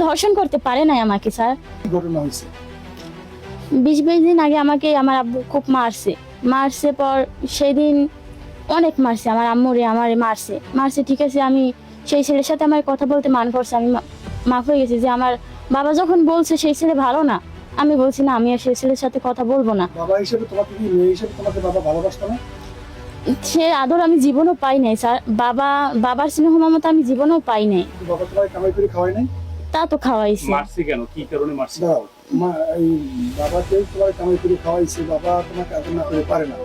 ধর্ষণ করতে পারে নাই আমাকে স্যার। ঘটনা হয়েছে 20-22 দিন আগে আমাকে আমার আব্বু খুব মারছে পর সেই দিন অনেক মারছে, আমার আম্মুরে আমারে মারছে ঠিক আছে। আমি সেই ছেলের সাথে আমার কথা বলতে মান করছে, আমি মাফ হয়ে গেছি যে আমার বাবা যখন বলছে সেই ছেলে ভালো না, আমি বলছি না আমি আর সেই ছেলের সাথে কথা বলবো না। বাবা হিসেবে তোমাকে কি মেয়ে হিসেবে তোমাকে বাবা ভালোবাসতো না? সে আদর আমি জীবনও পাই নাই স্যার, বাবার স্নেহ মমতা আমি জীবনেও পাই নাই। বাবা তোমাকে কামাই করে খাওয়াই নাই? তা তো খাওয়াইছে। মারছে কেন, কি কারণে মারছে? দাও এই বাবাকে তোমার কামাই করে খাওয়াইছে, বাবা তোমাকে আদর না করে পারে না।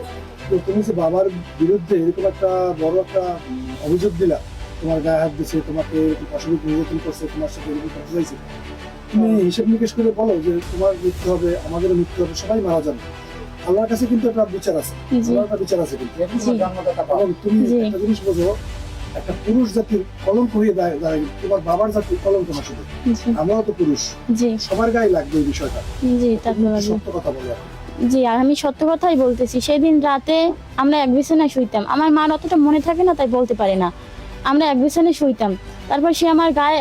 তো তুমি যে বাবার বিরুদ্ধে এরকম একটা বড় একটা অভিযোগ দিলা, তোমার গায়ে হাত দিছে, তোমাকে অসুবিধা নির্যাতন করছে, তোমার সাথে এরকম করতে চাইছে, তুমি হিসেব নিকেশ করে বলো যে তোমার মৃত্যু হবে, আমাদেরও মৃত্যু হবে, সবাই মারা যাবে। আল্লাহর কাছে কিন্তু একটা বিচার আছে, আল্লাহর একটা বিচার আছে কিন্তু। এবং তুমি একটা জিনিস বোঝো, একটা পুরুষ জাতির কলঙ্ক হয়ে দাঁড়ায় তোমার বাবার জাতির কলঙ্ক না শুধু, আমরাও তো পুরুষ, সবার গায়ে লাগবে এই বিষয়টা। সত্য কথা বলো। জি, আর আমি সত্য কথাই বলতেছি। সেদিন রাতে আমরা এক বিছানায় শুইতাম, আমার মার অতটা মনে থাকে না তাই বলতে পারে না, আমরা এক বিছানায় শুইতাম। তারপর সে আমার গায়ে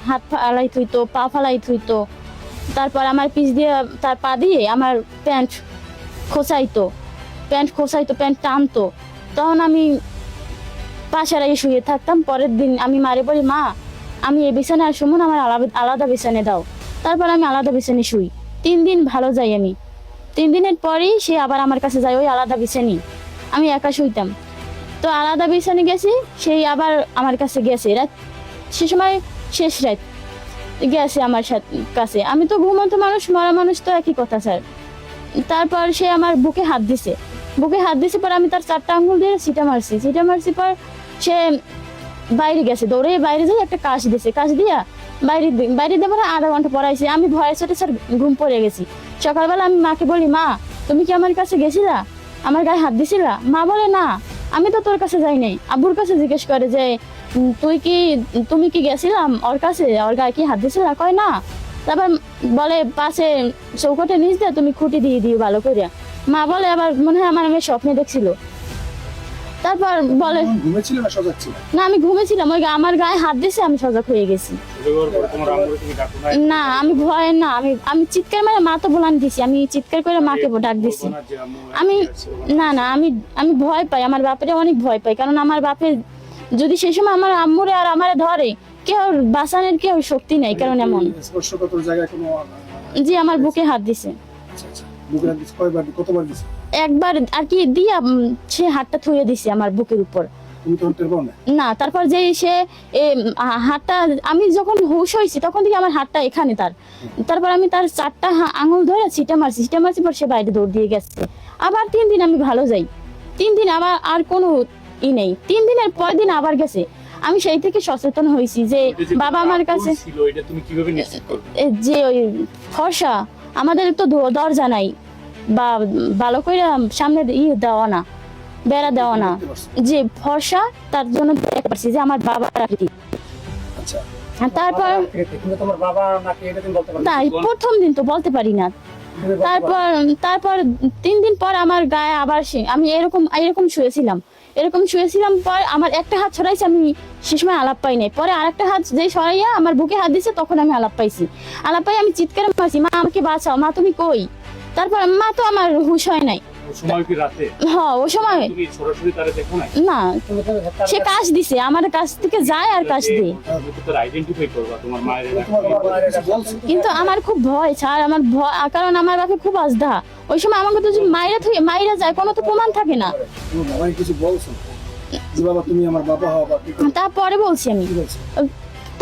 হাত ফালাই থুইতো, পা ফালাই থুইতো, তারপর আমার পিছ দিয়ে তার পা দিয়ে আমার প্যান্ট খোঁচাইতো, প্যান্ট টানতো। তখন আমি পাশারাই শুয়ে থাকতাম। পরের দিন আমি মারে বলি, মা আমি এই বিছানায় আর শুমুন, আমার আলাদা বিছানে দাও। তারপর আমি আলাদা বিছানে শুই। 3 দিন ভালো যাই আমি। 3 দিনের পরেই সে আবার আমার কাছে যায় ওই আলাদা বিছানি, আমি একা শুইতাম। তো আলাদা বিছানে গেছি, সেই আবার আমার কাছে গেছে রাত, সে সময় শেষ রাত গেছে আমার কাছে। আমি তো ঘুমন্ত মানুষ, মরা মানুষ তো একই কথা স্যার। তারপর সে আমার বুকে হাত দিছে পর আমি তার 4টা আঙ্গুল দিয়ে সিটা মারছি পর সে বাইরে গেছে, দৌড়ে বাইরে যাই একটা কাশ দিয়া বাইরে দেবার আধা ঘন্টা পড়াইছে। আমি ভয়ে ছোটে স্যার ঘুম পড়ে গেছি। সকালবেলা আমি মাকে বলি, মা তুমি কি আমার কাছে গেছিলা, আমার গায়ে হাত দিছিলা? মা বলে, না আমি তো তোর কাছে যাই নাই। আব্বুর কাছে জিজ্ঞেস করে যে তুমি কি গেছিলাম ওর কাছে, ওর গায়ে কি হাত দিছিলা? কয় না। তারপর বলে পাশে চৌকটে নিচ দিয়ে তুমি খুঁটি দিয়ে দিও ভালো করে। মা বলে আবার মনে হয় আমার মেয়ে স্বপ্নে দেখছিল। তারপর বলে ঘুমেছিল না সজাগ ছিল? না আমি ঘুমেছিলাম, ওই আমার গায়ে হাত দিয়েছে, আমি সজাগ হয়ে গেছি। না আমি ভয় না, আমি চিৎকার মানে মা তো বলান দিছি, আমি চিৎকার করে মাকে ডাক দিছি। আমি না আমি ভয় পাই, আমার বাপের অনেক ভয় পাই, কারণ আমার বাপের যদি সেই সময় আমার আম্মুরে আর আমারে ধরে, কেউ বাঁচানোর কেউ শক্তি নাই। কারণ এমন স্পর্শকাতর জায়গায় কোনো? জি, আমার বুকে হাত দিছে। আচ্ছা, বুকে হাত দিছে কয়বার, কতবার দিছে? একবার আর কি দিয়া সে হাতটা থুয়ে দিছে আমার বুকের উপর। তুমি তখন টের পাও না? তারপর যে সে হাতটা, আমি যখন হুঁশ হয়েছি তখন থেকে আমার হাতটা এখানে তারপর আমি তার 4টা আঙুল ধরে ছিটা মারছি পর সে বাইরে দৌড় দিয়ে গেছে। আবার 3 দিন আমি ভালো যাই, 3 দিন আবার আর কোনো নেই। 3 দিনের পর দিন আবার গেছে। আমি সেই থেকে সচেতন হয়েছি যে বাবা আমার কাছে যে ওই ফর্সা, আমাদের তো দরজা নাই বা ভালো করে সামনে দেওয়া না, বেড়া দেওয়া না, যে ফর্সা, তার জন্য পারছি যে আমার বাবা আকৃতি। তারপর তাই প্রথম দিন তো বলতে পারি না। তারপর 3 দিন পর আমার গায়ে আবার আমি এরকম শুয়েছিলাম পর আমার একটা হাত ছড়াইছে, আমি সে সময় আলাপ পাই নাই। পরে আরেকটা হাত যেই সরাইয়া আমার বুকে হাত দিছে তখন আমি আলাপ পাইছি। আমি চিৎকার মারছি, মা আমাকে বাঁচাও, মা তুমি কই? তারপর মা তো আমার হুঁশ হয় নাই। হ্যাঁ ও সময় না, সে কাশ দিছে, আমার কাছ থেকে যায় আর কাশ দিয়ে। কিন্তু আমার খুব ভয় স্যার, আমার ভয়, কারণ আমার বাপে খুব আস্থা। ওই সময় আমাকে তো যদি মাইরা যায়, কোনো তো প্রমাণ থাকে না। তারপরে বলছি আমি।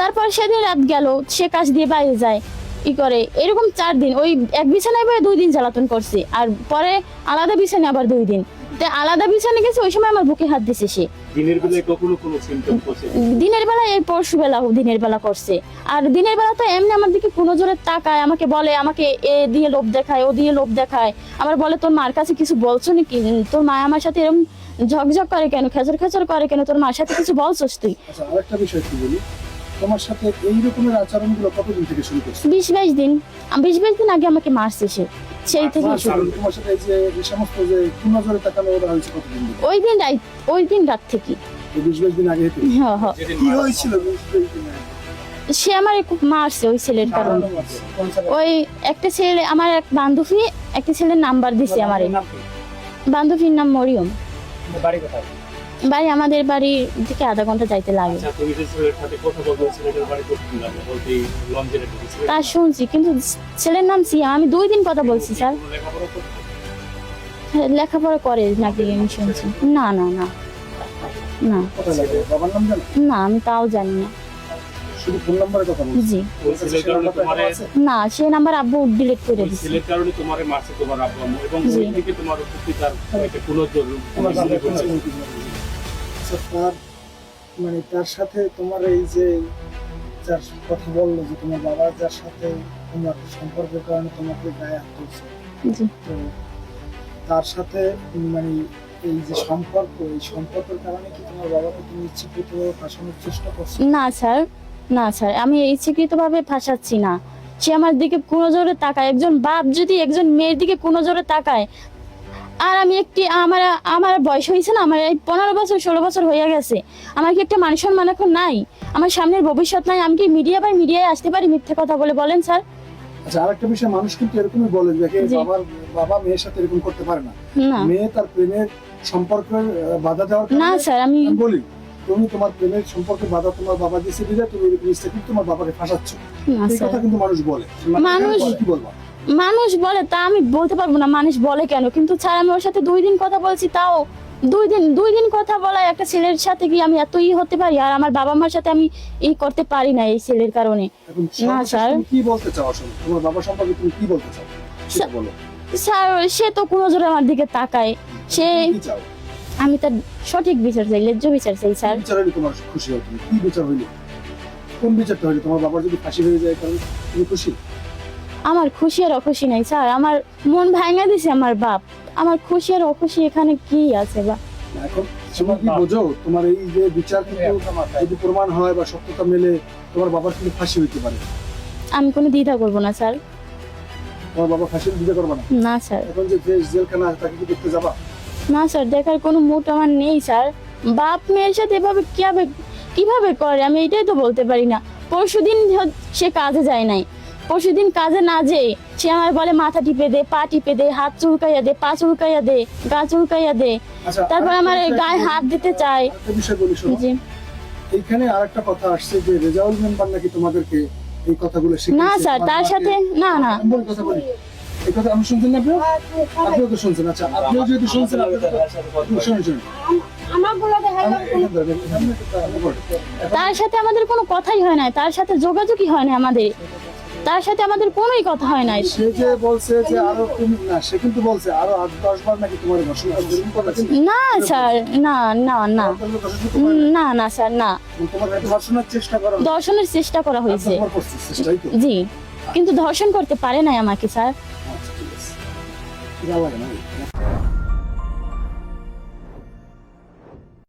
তারপর সেদিন রাত গেল, সে কাশ দিয়ে বাইরে যায় করে, এরকম 4 দিন ওই এক বিছানায় পরে 2 দিন জ্বালাতন করছে। আর পরে আলাদা বিছানে আবার 2 দিন। আলাদা বিছানে গেছে, ওই সময় আমার বুকে হাত দিছে সে। দিনের বেলা এই পরশু বেলা দিনের বেলা করছে। আর দিনের বেলা তো এমনি আমার দিকে কোনো জোরে তাকায়, আমাকে বলে, আমাকে এ দিয়ে লোভ দেখায়, ও দিয়ে লোভ দেখায়। আবার বলে, তোর মার কাছে কিছু বলছো নাকি? তোর মা আমার সাথে এরকম ঝকঝক করে কেন, খেচর করে কেন? তোর মার সাথে কিছু বলছোস তুই? আচ্ছা, আরেকটা বিষয় কি বলি, তোমার সাথে এই রকমের আচরণগুলো কতদিন থেকে শুরু করছে? 20-22 দিন। 20-22 দিন আগে আমাকে মারছে সে, সেই থেকে তোমার সাথে এই সমস্ত যে নজরে তাকানো ওরা হয়েছে কতদিন? ওই দিন রাত থেকে। 20-22 দিন আগে কি হয়েছিল? সে আমার খুব মারছে ওই ছেলের কারণে। কোন ছেলে? ওই একটা ছেলে, আমার এক বান্ধবী একটা ছেলের নাম্বার দিছে আমার, নাম কি? বান্ধবীর নাম মরিয়ম। বাড়ি কোথায়? বাড়ি আমাদের বাড়ির দিকে আধা ঘন্টা যাইতে লাগে। আচ্ছা, তুমি যে ছেলের সাথে কথা বলতে ছেলেটার বাড়ি কোথায় লাগে বলতে লঞ্চের একটা ছেলে তা শুনছি, কিন্তু ছেলের নাম সিয়াম। আমি 2 দিন কথা বলছি স্যার। লেখাপড়া করতে লেখাপড়া করে নাকি আমি শুনছি। না না না না কোথায় লাগে? বাবার নাম জানো? না, আমি তাও জানি না। শুধু ফোন নাম্বারে কথা বলছো? জি ওই ছেলের কারণে তোমারে না, সে নাম্বার আব্বু ডিলিট করে ওই দিচ্ছে। ছেলের কারণে তোমারে মারছে তোমার আব্বু আম্মু এবং জি। ওই থেকে তোমার প্রতি তার একটা পুনর্জন্ম তোমার বাবা কোন করছে। ছেলে কি বলে? আচ্ছা, তার মানে তার সাথে তোমার এই যে যার কথা বললো যে তোমার বাবা যার সাথে তোমার সম্পর্কের কারণে তোমাকে গায়ে হাত তুলছে, জি তো তার সাথে মানে এই যে সম্পর্ক, এই সম্পর্কের কারণে কি তোমার বাবাকে তুমি ইচ্ছাকৃতভাবে ফাঁসানোর চেষ্টা করছো? না স্যার, না স্যার, আমি ইচ্ছাকৃতভাবে ফাঁসাচ্ছি না। সে আমার দিকে কোনো জোরে তাকায়। একজন বাপ যদি একজন মেয়ের দিকে কোনো জোরে তাকায়, আর আমি একটি আমার আমার বয়স হয়েছে না, আমার এই 15 বছর 16 বছর হয়ে গেছে, আমার কি একটা মান সম্মান এখন নাই? আমার সামনের ভবিষ্যৎ নাই? আমি কি মিডিয়ায় আসতে পারি মিথ্যে কথা বলে? বলেন স্যার। আচ্ছা, আরেকটা বিষয়, মানুষ কিন্তু এরকমই বলে যে জি। বাবা মেয়ের সাথে এরকম করতে পারে না, না মেয়ে তার প্রেমের সম্পর্কের বাধা দেওয়ার না কারণে। স্যার, আমি আমি বলি, তুমি তোমার প্রেমের সম্পর্কে বাধা তোমার বাবা দিয়েছে দিলে তুমি এরকম ইচ্ছাকৃত তোমার বাবাকে ফাঁসাচ্ছ, না এই স্যার। কথা কিন্তু মানুষ বলে। মানুষ- কি বলবো? মানুষ বলে, তা আমি বলতে পারবো না মানুষ বলে কেন, কিন্তু স্যার আমি ওর সাথে 2 দিন কথা বলছি, তাও 2 দিন কথা বলা একটা ছেলের সাথে কি আমি এত হতে পারি? আর আমার বাবা মার সাথে আমি করতে পারি না এই ছেলের কারণে। এখন না, সর্বশেষ স্যার। তুমি কি বলতে চাও আসলে? তোমার বাবা সম্পর্কে তুমি কি বলতে চাও সেটা স্যার- বলো। স্যার সে তো কোনো জোরে আমার দিকে তাকায়। সে তুমি কি চাও? আমি তার সঠিক বিচার চাই, ন্যায্য বিচার চাই স্যার। কি বিচার হইলে তোমার খুশি হও? তুমি কি বিচার হইলে, কোন বিচারটা হইলে তোমার বাবার যদি ফাঁসি হয়ে যায় তাহলে তুমি খুশি? আমার খুশি আর অখুশি নাই স্যার, আমার মন ভাঙা দিছে আমার বাপ। আমার খুশি আর অখুশি এখানে কি আছে বা? এখন তুমি কি বোঝো তোমার এই যে বিচার কিন্তু যদি প্রমাণ হয় বা সত্যতা মেলে তোমার বাবার কিন্তু ফাঁসি হইতে পারে। আমি কোনো দ্বিধা করবো না স্যার। তোমার বাবা ফাঁসি দিতে করবে না? না স্যার, এখন যে জেলখানা আছে তাকে কি দেখতে যাবা? না স্যার, দেখার কোনো মুড আমার নেই স্যার। বাপ মেয়ের সাথে এভাবে কিভাবে করে আমি এটাই তো বলতে পারি না। পরশুদিন সে কাজে যায় নাই, পরশুদিন কাজে না যেয়ে সে আমার বলে মাথা টিপে দে, পা টিপে দে, হাত চুলকাইয়া দে, পা চুলকাইয়া দে, গা চুলকাইয়া দে, আচ্ছা, তারপর আমার আরেকটা গায়ে বিষয়- হাত দিতে চায়। আরেকটা বিষয় বলি শোনো, জি এইখানে আরেকটা কথা আসছে যে রেজাউল মেম্বার নাকি তোমাদেরকে এই কথাগুলো শিখিয়েছে। না স্যার, তোমার তার মাকে- সাথে না না আমি বলি, কথা বলি, এই কথা আমি শুনছেন না আপনিও? আপনিও তো শুনছেন। আচ্ছা, আপনিও যেহেতু শুনছেন, আপনি তো শুনুন শুনুন। তার সাথে আমাদের কোনো কথাই হয় না, তার সাথে যোগাযোগই হয় না আমাদের, তার সাথে আমাদের কোনোই কথা হয় নাই। সে যে বলছে যে আরো তুমি না, সে কিন্তু বলছে আরো 8-10 বার নাকি তোমার ধর্ষণ করেছে। না স্যার, না না না না না স্যার, না, তোমার ধর্ষণের চেষ্টা করা দর্শনের চেষ্টা করা হয়েছে। তোমার করছে চেষ্টাই তো। জি, কিন্তু ধর্ষণ করতে পারে নাই আমাকে স্যার। আচ্ছা, ঠিক আছে। ভালো লাগে না?